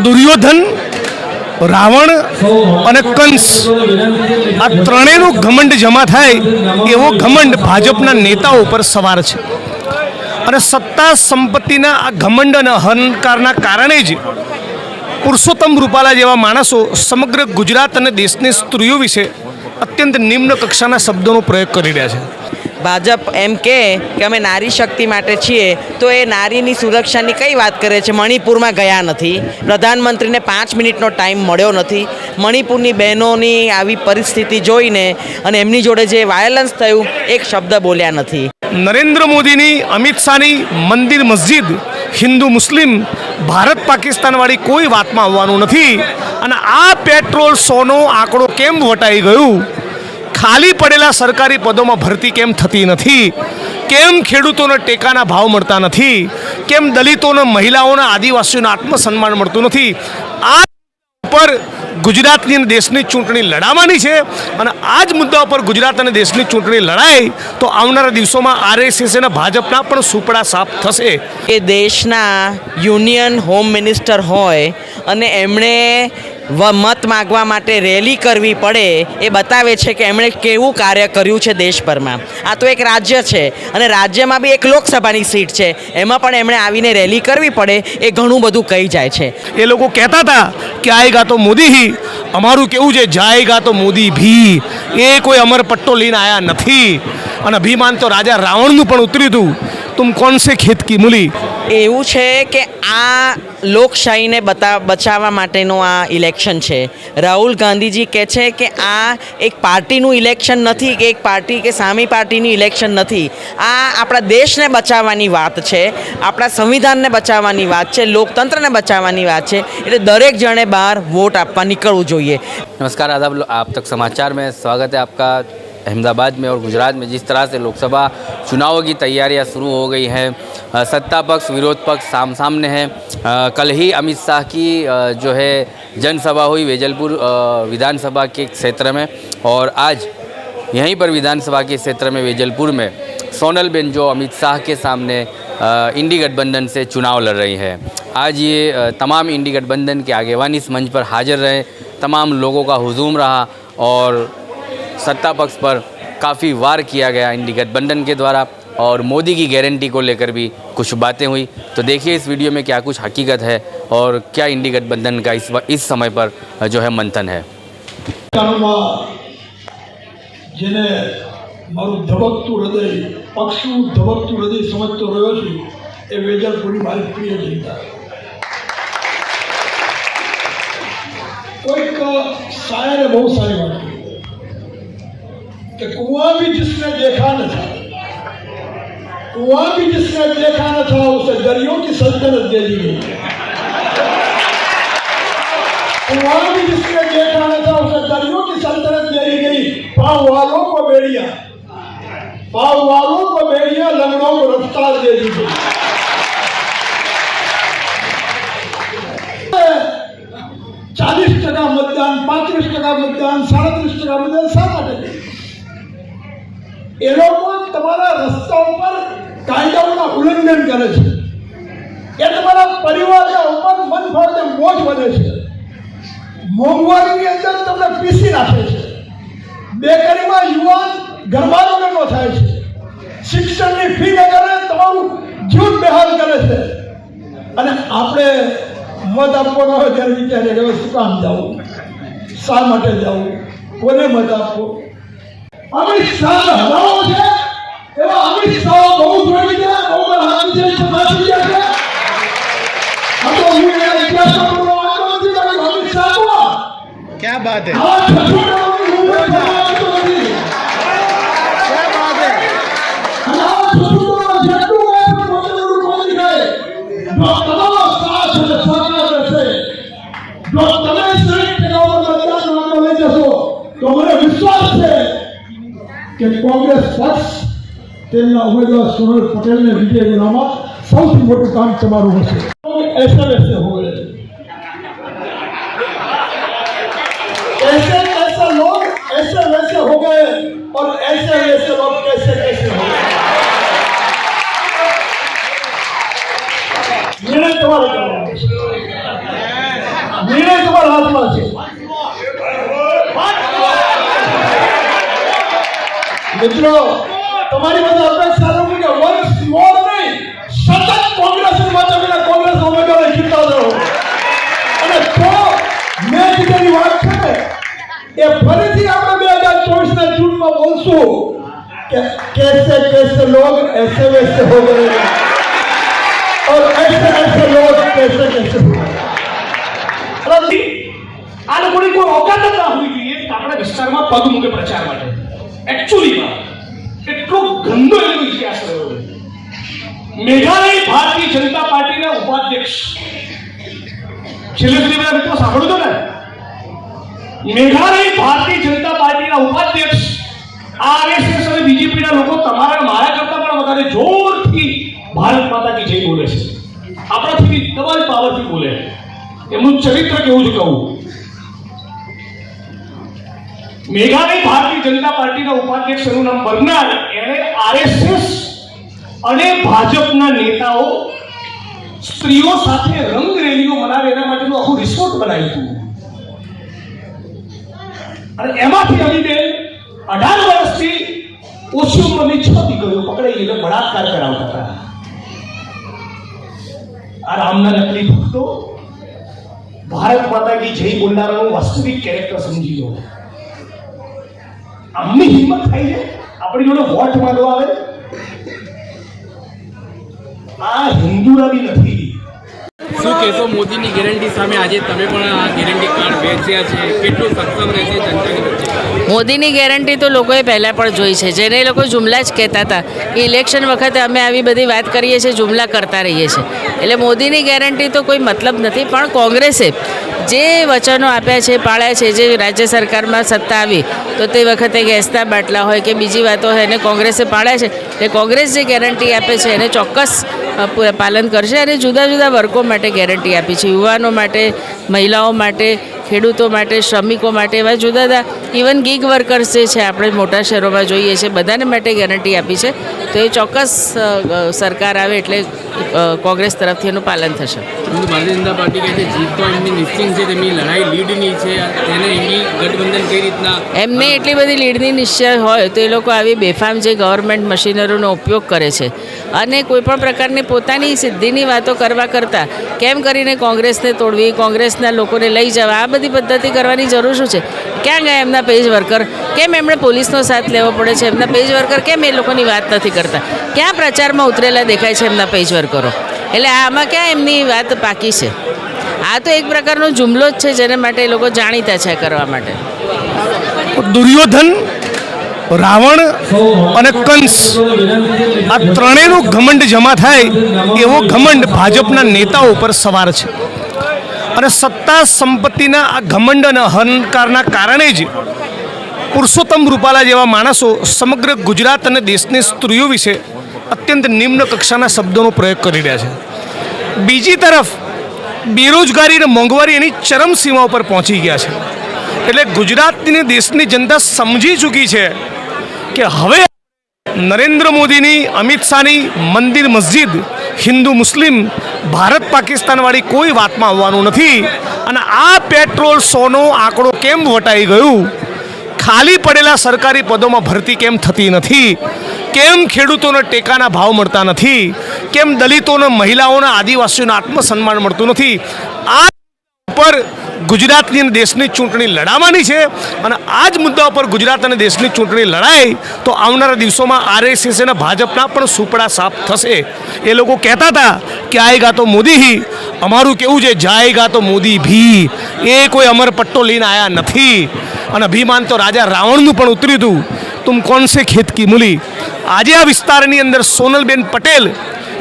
દુર્યોધન, રાવણ અને કંસ આ ત્રણેયનો ઘમંડ જમા થાય એવો ઘમંડ ભાજપના નેતાઓ ઉપર સવાર છે અને સત્તા સંપત્તિના આ ઘમંડ અને અહંકારના કારણે જ પુરુષોત્તમ રૂપાલા જેવા માણસો સમગ્ર ગુજરાત અને દેશની સ્ત્રીઓ વિશે અત્યંત નિમ્ન કક્ષાના શબ્દોનો પ્રયોગ કરી રહ્યા છે। ભાજપ એમ કે અમે નારી શક્તિ માટે છીએ તો એ નારીની સુરક્ષાની કઈ વાત કરે છે? મણિપુરમાં ગયા નથી, પ્રધાનમંત્રીને 5 મિનિટનો ટાઈમ મળ્યો નથી। મણિપુરની બહેનોની આવી પરિસ્થિતિ જોઈને અને એમની જોડે જે વાયલન્સ થયું એક શબ્દ બોલ્યા નથી। નરેન્દ્ર મોદીની, અમિત શાહની મંદિર મસ્જિદ, હિન્દુ મુસ્લિમ, ભારત પાકિસ્તાનવાળી કોઈ વાતમાં આવવાનું નથી। અને આ પેટ્રોલ 100નો આંકડો કેમ વટાઈ ગયું? ખાલી પડેલા સરકારી પદોમાં ભરતી કેમ થતી નથી? કેમ ખેડૂતોને ટેકાના ભાવ મળતા નથી? કેમ દલિતોને, મહિલાઓને, આદિવાસીઓને આત્મસન્માન મળતું નથી? આ પર ગુજરાતની અને દેશની ચૂંટણી લડાવવાની છે અને આ જ મુદ્દા પર ગુજરાત અને દેશની ચૂંટણી લડાય તો આવનારા દિવસોમાં આરએસએસ અને ભાજપના પણ સુપડા સાફ થશે। એ દેશના યુનિયન હોમ મિનિસ્ટર હોય અને એમણે મત માગવા માટે રેલી કરવી પડે એ બતાવે છે કે એમણે કેવું કાર્ય કર્યું છે દેશભરમાં। આ તો એક રાજ્ય છે અને રાજ્યમાં બી એક લોકસભાની સીટ છે, એમાં પણ એમણે આવીને રેલી કરવી પડે એ ઘણું બધું કહી જાય છે। એ લોકો કહેતા હતા કે આएगा તો મોદી ही, અમારું કેવું છે જાएगा તો મોદી भी। એ કોઈ અમર પટ્ટો લઈને આવ્યા નથી અને અભિમાન તો રાજા રાવણનું પણ ઉતર્યું હતું, તુમ કોણ સે ખેત કી મૂલી। એવું છે કે આ લોકશાહીને બચાવવા માટેનું આ ઇલેક્શન છે। રાહુલ ગાંધીજી કહે છે કે આ એક પાર્ટીનું ઇલેક્શન નથી, કે એક પાર્ટી કે સામી પાર્ટીની ઇલેક્શન નથી, આ આપણા દેશને બચાવવાની વાત છે, આપણા સંવિધાનને બચાવવાની વાત છે, લોકતંત્રને બચાવવાની વાત છે। એટલે દરેક જણે બહાર વોટ આપવા નીકળવું જોઈએ। नमस्कार, आदाब। आप तक समाचार में स्वागत है आपका। अहमदाबाद में और गुजरात में जिस तरह से लोकसभा चुनावों की तैयारियां शुरू हो गई हैं, सत्ता पक्ष विरोध पक्ष सामने हैं। कल ही अमित शाह की जो है जनसभा हुई वेजलपुर विधानसभा के क्षेत्र में, और आज यहीं पर विधानसभा के क्षेत्र में वेजलपुर में सोनलबेन जो अमित शाह के सामने इंडी गठबंधन से चुनाव लड़ रही है। आज ये तमाम इंडी गठबंधन के आगेवानी इस मंच पर हाजिर रहे, तमाम लोगों का हुजूम रहा और सत्ता पक्ष पर काफ़ी वार किया गया इंडी गठबंधन के द्वारा, और मोदी की गारंटी को लेकर भी कुछ बातें हुई। तो देखिए इस वीडियो में क्या कुछ हकीकत है और क्या इंडी गठबंधन का इस समय पर जो है मंथन है। જેને મારું ધબકતું હૃદય, પક્ષનું ધબકતું હૃદય સમજતો રહ્યો છું એ વેજલપુરી મારી પ્રિય જનતા। કોઈક શાયરે બહુ સારી વાત કરી कि कुआं भी जिसने देखा न था, कुआं भी जिसने देखा न था उसे दरियों की सल्तनत दे दी गई। कुआं भी जिसने देखा न था उसे दरियों की सल्तनत दे दी गई। पाँव वालों को बेड़िया, पाँव वालों को बेड़िया, लंगड़ों को रफ्तार दे दी गई। 40% मतदान, 35% मतदान, 37% मतदान શા માટે? એ લોકો તમારા રસ્તા ઉપર કાયદાઓના ઉલ્લંઘન કરે છે, એ તમારા પરિવારના ઉપર મન ફાવે મોજ બને છે, મોંઘવારીની અંદર તમને પીસી નાખે છે, બેકારીમાં યુવાન ગરબાનો ન થાય છે, શિક્ષણની ફી વગર તમારું જીવન બેહાલ કરે છે। અને આપણે મત આપવાનો હોય ત્યારે વિચારીએ કે શું કામ જવું, શા માટે જવું, કોને મત આપવો? અમિત શાહ હરાવો છે એવા અમિત શાહ બહુ જોઈ છે, બહુ હાથ છે, સમાજી છે। આ તો હું એ ઇતિહાસ પર વાતો નથી કરી। અમિત શાહ કો क्या बात है, આ છોટોની હું વાતો નથી, क्या बात है। આ છોટોનો જેટલું હોય પોતાનું કોઈ ગયે જો તમારો સાથ અને સહકાર રહેશે, જો તમે 60% મતદાન નોંધો લઈ જશો તો મને વિશ્વાસ છે कि कांग्रेस पक्ष તેમના ઉમેદવાર સોનલ પટેલને વિજય બનાવવા સૌથી મોટું કામ તમારું હશે। ऐसे वैसे हो गए, ऐसे ऐसे लोग ऐसे वैसे हो गए और ऐसे वैसे लोग कैसे कैसे हो गए। निर्णय तुम्हारे करना है। ભારતમાં છે. મિત્રો, તમારી બધા અપેક્ષા રાખું કે વન્સ મોર નહીં, સતત કોંગ્રેસમાં તમે કોંગ્રેસ ઉમેદવારો જીતાડો. અને તો મેં કીધેલી વાત છે ને એ ફરીથી આપણે 2024 ના જૂનમાં બોલશું કે कैसे लोग ऐसे वैसे हो गए और ऐसे लोग कैसे हो गए. આ લોકોની કોઈ ઓકાત જ ના હોવી જોઈએ કે આપણા વિસ્તારમાં પગ મૂકે પ્રચાર માટે. એકચ્યુઅલીમાં એટલો ગંદો એનો ઇતિહાસ રહ્યો છે. મેઘાલય ભારતીય જનતા પાર્ટીના ઉપાધ્યક્ષ, છેલ્લે સુધી બધા મિત્રો સાંભળ્યું તો ને, મેઘાલય ભારતીય જનતા પાર્ટીના ઉપાધ્યક્ષ આરએસએસ અને બીજેપીના લોકો તમારા મારા કરતા પણ વધારે જોરથી ભારત માતા કી જય બોલે છે. આપણાથી ડબલ પાવરથી બોલે. એમનું ચરિત્ર કેવું છે કહું. મેઘાલય ભારતીય જનતા પાર્ટીના ઉપાધ્યક્ષ એનું નામ બર્નાર્ડ, એણે આરએસએસ અને ભાજપના નેતાઓ સ્ત્રીઓ સાથે રંગ રેલીઓ મનાવે એના માટેનું આખું રિસોર્ટ બનાવ્યું હતું. અને એમાંથી અમીબેન 18 વર્ષથી ઓછી ઉંમરની 6 દીકરીઓ પકડાઈ એટલે બળાત્કાર કરાવતા હતા. આ રામના નકલી ભક્તો ભારત માતા કી જય બોલનારાનું વાસ્તવિક કેરેક્ટર સમજી લો. આમની હિંમત થાય છે આપણી જોડે વોટ માંગવા આવે. આ હિન્દુના બી નથી. શું કહેશો મોદીની ગેરંટી સામે? આજે તમે પણ આ ગેરંટી કાર્ડ વેચ્યા છે, કેટલું સક્ષમ રહેશે જનતાની વચ્ચે? મોદીની ગેરંટી તો લોકોએ પહેલાં પણ જોઈ છે, જેને એ લોકો જુમલા જ કહેતા હતા કે ઇલેક્શન વખતે અમે આવી બધી વાત કરીએ છીએ, જુમલા કરતા રહીએ છીએ. એટલે મોદીની ગેરંટી તો કોઈ મતલબ નથી. પણ કોંગ્રેસે જે વચનો આપ્યા છે, પાળ્યા છે, જે રાજ્ય સરકારમાં સત્તા આવી તો તે વખતે ગેસના બાટલા હોય કે બીજી વાતો હોય એને કોંગ્રેસે પાળ્યા છે. એટલે કોંગ્રેસ જે ગેરંટી આપે છે એને ચોક્કસ પાલન કરશે. અને જુદા જુદા વર્ગો માટે ગેરંટી આપી છે, યુવાનો માટે, મહિલાઓ માટે, ખેડૂતો માટે, શ્રમિકો માટે, એવા જુદા જુદા ઇવન ગીગ વર્કર્સ જે છે આપણે મોટા શહેરોમાં જોઈએ છીએ, બધાને માટે ગેરંટી આપી છે. તો એ ચોક્કસ સરકાર આવે એટલે કોંગ્રેસ તરફથી એનું પાલન થશે. ભારતીય જનતા પાર્ટી કહે છે જીત તો એમની નિશ્ચિત છે, તેમની લડાઈ લીડની છે, તેને એની ગઠબંધન કઈ રીતના? એમને એટલી બધી લીડની નિશ્ચય હોય તો એ લોકો આવી બેફામ જે ગવર્મેન્ટ મશીનરીનો ઉપયોગ કરે છે અને કોઈપણ પ્રકારની પોતાની સિદ્ધિની વાતો કરવા કરતાં કેમ કરીને કોંગ્રેસને તોડવી, કોંગ્રેસના લોકોને લઈ જવા, આ બધી પદ્ધતિ કરવાની જરૂર શું છે? ક્યાં ગયા એમના પેજ વર્કર? કેમ એમણે પોલીસનો સાથ લેવો પડે છે? એમના પેજ વર્કર કેમ એ લોકોની વાત નથી કરતા? ક્યાં પ્રચારમાં ઉતરેલા દેખાય છે એમના પેજ વર્કરો? એટલે આમાં ક્યાં એમની વાત પાકી છે? આ તો એક પ્રકારનો જુમલો જ છે જેને માટે એ લોકો જાણીતા છે કરવા માટે. દુર્યોધન, રાવણ અને કંસ આ ત્રણેયનો ઘમંડ જમા થાય એવો ઘમંડ ભાજપના નેતાઓ ઉપર સવાર છે. અને સત્તા સંપત્તિના આ ઘમંડ અને અહંકારના કારણે જ પુરુષોત્તમ રૂપાલા જેવા માણસો સમગ્ર ગુજરાત અને દેશની સ્ત્રીઓ વિશે અત્યંત નિમ્ન કક્ષાના શબ્દોનો પ્રયોગ કરી રહ્યા છે. બીજી તરફ બેરોજગારી અને મોંઘવારી એની ચરમસીમા ઉપર પહોંચી ગયા છે. એટલે ગુજરાતની દેશની જનતા સમજી ચૂકી છે કે હવે નરેન્દ્ર મોદીની, અમિત શાહની મંદિર મસ્જિદ, હિન્દુ મુસ્લિમ, ભારત પાકિસ્તાનવાળી કોઈ વાતમાં આવવાનું નથી. અને આ પેટ્રોલ 100નો આંકડો કેમ વટાઈ ગયું? ખાલી પડેલા સરકારી પદોમાં ભરતી કેમ થતી નથી? કેમ ખેડૂતોને ટેકાના ભાવ મળતા નથી? કેમ દલિતોને, મહિલાઓને, આદિવાસીઓને આત્મસન્માન મળતું નથી? આ ઉપર ગુજરાતની અને દેશની ચૂંટણી લડાવવાની છે. અને આ જ મુદ્દા ઉપર ગુજરાત અને દેશની ચૂંટણી લડાય તો આવનારા દિવસોમાં આરએસએસ અને ભાજપના પણ સુપડા સાફ થશે. એ લોકો કહેતા હતા કે આયેગા તો મોદી હી, અમારું કેવું છે જાયેગા તો મોદી ભી. એ કોઈ અમર પટ્ટો લઈને આવ્યા નથી. અને અભિમાન તો રાજા રાવણનું પણ ઉતર્યું હતું, તુમ કોણ સે ખેત કી મૂલી. આજે આ વિસ્તારની અંદર સોનલબેન પટેલ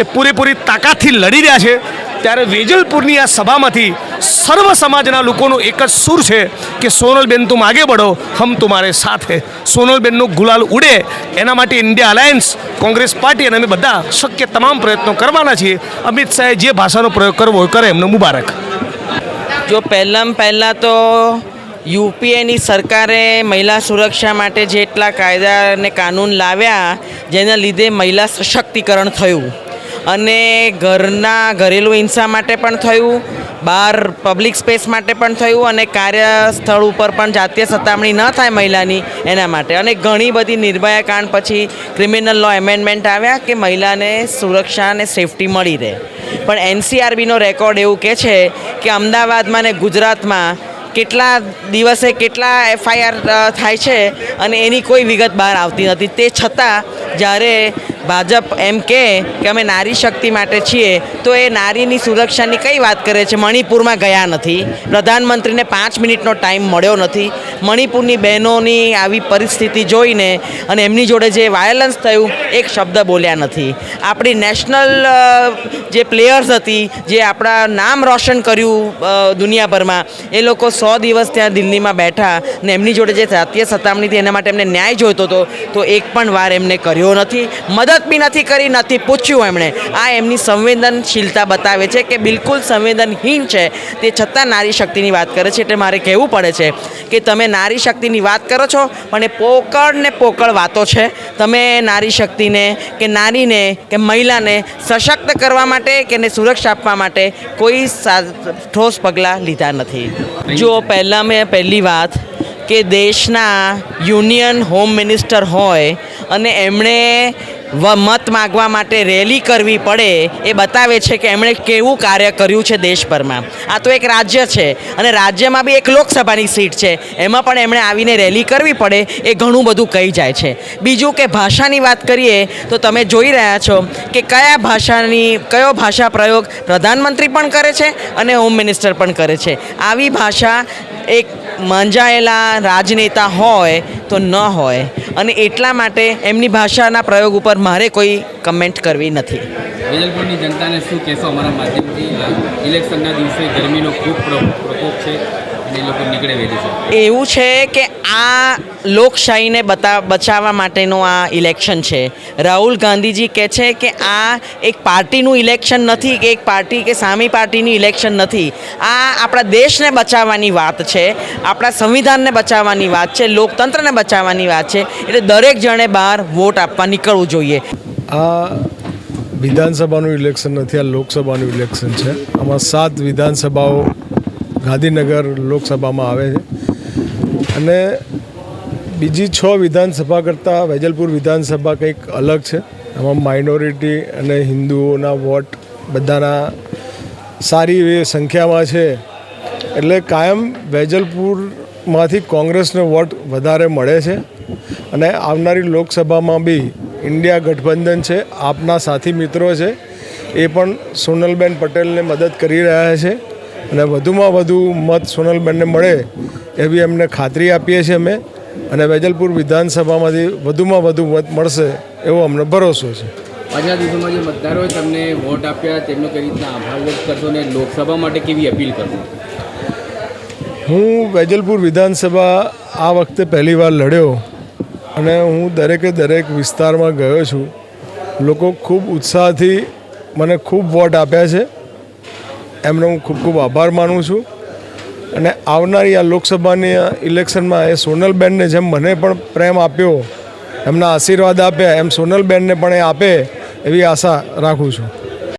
એ પૂરેપૂરી તાકાતથી લડી રહ્યા છે. ત્યારે વેજલપુરની આ સભામાંથી સર્વ સમાજના લોકોનો એક જ સૂર છે કે સોનલબેન તુમ આગે બઢો, હમ તુમારે સાથ હે. સોનલબેનનો ગુલાલ ઉડે એના માટે ઇન્ડિયા અલાયન્સ, કોંગ્રેસ પાર્ટી અને અમે બધા શક્ય તમામ પ્રયત્નો કરવાના છીએ. અમિત શાહે જે ભાષાનો પ્રયોગ કરવો હોય કરે, એમને મુબારક. જો પહેલાં તો યુપીએની સરકારે મહિલા સુરક્ષા માટે જેટલા કાયદા અને કાનૂન લાવ્યા જેના લીધે મહિલા સશક્તિકરણ થયું અને ઘરેલું હિંસા માટે પણ થયું, બહાર પબ્લિક સ્પેસ માટે પણ થયું અને કાર્યસ્થળ ઉપર પણ જાતીય સતામણી ન થાય મહિલાની એના માટે. અને ઘણી બધી નિર્ભયા કાંડ પછી ક્રિમિનલ લો એમેન્ડમેન્ટ આવ્યા કે મહિલાને સુરક્ષા અને સેફટી મળી રહે. પણ એનસીઆરબીનો રેકોર્ડ એવું કહે છે કે અમદાવાદમાં ને ગુજરાતમાં કેટલા દિવસે કેટલા એફઆઈઆર થાય છે અને એની કોઈ વિગત બહાર આવતી નથી. તે છતાં જ્યારે ભાજપ એમ કે અમે નારી શક્તિ માટે છીએ તો એ નારીની સુરક્ષાની કઈ વાત કરે છે? મણિપુરમાં ગયા નથી, પ્રધાનમંત્રીને 5 મિનિટનો ટાઈમ મળ્યો નથી. મણિપુરની બહેનોની આવી પરિસ્થિતિ જોઈને અને એમની જોડે જે વાયલન્સ થયું એક શબ્દ બોલ્યા નથી. આપણી નેશનલ જે પ્લેયર્સ હતી, જે આપણા નામ રોશન કર્યું દુનિયાભરમાં, એ લોકો 100 દિવસ ત્યાં દિલ્હીમાં બેઠા ને એમની જોડે જે જાતીય સતામણી હતી એના માટે એમને ન્યાય જોઈતો હતો તો એક પણ વાર એમને કર્યો નથી. મદદ બી નથી કરી, નથી પૂછ્યું એમણે. આ એમની સંવેદનશીલતા બતાવે છે કે બિલકુલ સંવેદનહીન છે. તે છતાં નારી શક્તિની વાત કરે છે. એટલે મારે કહેવું પડે છે કે તમે નારી શક્તિની વાત કરો છો પણ એ પોકળ ને પોકળ વાતો છે. તમે નારી શક્તિને કે નારીને કે મહિલાને સશક્ત કરવા માટે કે એને સુરક્ષા આપવા માટે કોઈ ઠોસ પગલાં લીધા નથી. જો પહેલી વાત કે દેશના યુનિયન હોમ મિનિસ્ટર હોય અને એમણે મત માગવા માટે રેલી કરવી પડે એ બતાવે છે કે એમણે કેવું કાર્ય કર્યું છે દેશભરમાં. આ તો એક રાજ્ય છે અને રાજ્યમાં બી એક લોકસભાની સીટ છે, એમાં પણ એમણે આવીને રેલી કરવી પડે એ ઘણું બધું કહી જાય છે. બીજું કે ભાષાની વાત કરીએ તો તમે જોઈ રહ્યા છો કે કયો ભાષા પ્રયોગ પ્રધાનમંત્રી પણ કરે છે અને હોમ મિનિસ્ટર પણ કરે છે. આવી ભાષા એક મંજાયેલા રાજનેતા હોય તો ન હોય અને એટલા માટે એમની ભાષાના પ્રયોગ ઉપર મારે કોઈ કમેન્ટ કરવી નથી. વેજલપુરની જનતાને શું કહેશો અમારા માધ્યમથી? ઇલેક્શનના દિવસે ગરમીનો ખૂબ પ્રકોપ છે અને એ લોકો નીકળે વહેલી છે. એવું છે કે આ લોકશાહીને બચાવવા માટેનું આ ઇલેક્શન છે. રાહુલ ગાંધીજી કહે છે કે આ એક પાર્ટીનું ઇલેક્શન નથી કે એક પાર્ટી કે સામી પાર્ટીનું ઇલેક્શન નથી. આ આપણા દેશને બચાવવાની વાત છે, આપણા સંવિધાનને બચાવવાની વાત છે, લોકતંત્રને બચાવવાની વાત છે. એટલે દરેક જણે બહાર વોટ આપવા નીકળવું જોઈએ. આ વિધાનસભાનું ઇલેક્શન નથી, આ લોકસભાનું ઇલેક્શન છે. આમાં 7 વિધાનસભાઓ ગાંધીનગર લોકસભામાં આવે છે અને બીજી 6 વિધાનસભા કરતાં વેજલપુર વિધાનસભા કંઈક અલગ છે. આમાં માઇનોરિટી અને હિન્દુઓના વોટ બધાના સારી એવી સંખ્યામાં છે. એટલે કાયમ વેજલપુરમાંથી કોંગ્રેસને વોટ વધારે મળે છે અને આવનારી લોકસભામાં બી ઇન્ડિયા ગઠબંધન છે, આપના સાથી મિત્રો છે, એ પણ સોનલબેન પટેલને મદદ કરી રહ્યા છે અને વધુમાં વધુ મત સોનલબેનને મળે એવી એમને ખાતરી આપીએ છીએ અમે. અને વેજલપુર વિધાનસભામાંથી વધુમાં વધુ મત મળશે એવો અમને ભરોસો છે. આજના દિવસોમાં જે મતદારોએ તમને વોટ આપ્યા તેમનો કઈ રીતના આભાર વ્યક્ત કરશો અને લોકસભા માટે કેવી અપીલ કરશો? હું વેજલપુર વિધાનસભા આ વખતે પહેલી વાર લડ્યો અને હું દરેક વિસ્તારમાં ગયો છું. લોકો ખૂબ ઉત્સાહથી મને ખૂબ વોટ આપ્યા છે, એમનો હું ખૂબ આભાર માનું છું. અને આવનારી આ લોકસભાની ઇલેક્શનમાં એ સોનલબેનને જેમ મને પણ પ્રેમ આપ્યો, એમના આશીર્વાદ આપ્યા, એમ સોનલબેનને પણ એ આપે એવી આશા રાખું છું.